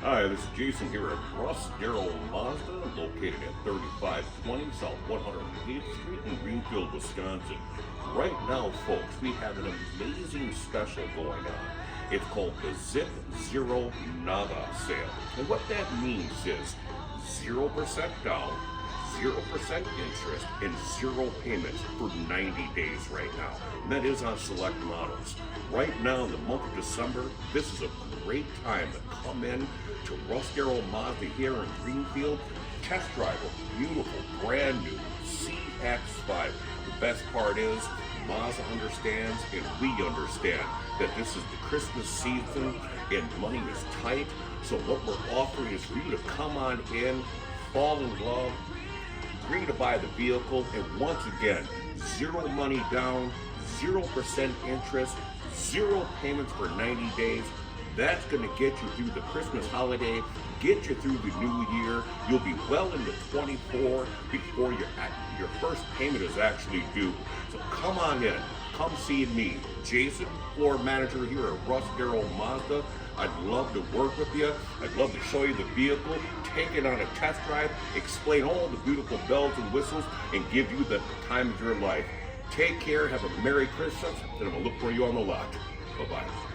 Hi, this is Jason here at Russ Darrow Mazda, located at 3520 South 108th Street in Greenfield, Wisconsin. Right now, folks, we have an amazing special going on. It's called the Zip Zero Nada sale. And what that means is 0% down, 0% interest, and 0 payments for 90 days right now. And that is on select models. Right now, in the month of December, this is a great time to come in to Russ Darrow Mazda here in Greenfield. Test drive a beautiful, brand new CX-5. The best part is, Mazda understands and we understand that this is the Christmas season and money is tight. So what we're offering is for you to come on in, fall in love, agree to buy the vehicle, and once again, 0 money down, 0% interest, 0 payments for 90 days. That's going to get you through the Christmas holiday, get you through the new year. You'll be well into 24 before your first payment is actually due. So come on in, come see me, Jason, floor manager here at Russ Darrow Mazda. I'd love to work with you. I'd love to show you the vehicle, take it on a test drive, explain all the beautiful bells and whistles, and give you the time of your life. Take care, have a Merry Christmas, and I'm going to look for you on the lot. Bye-bye.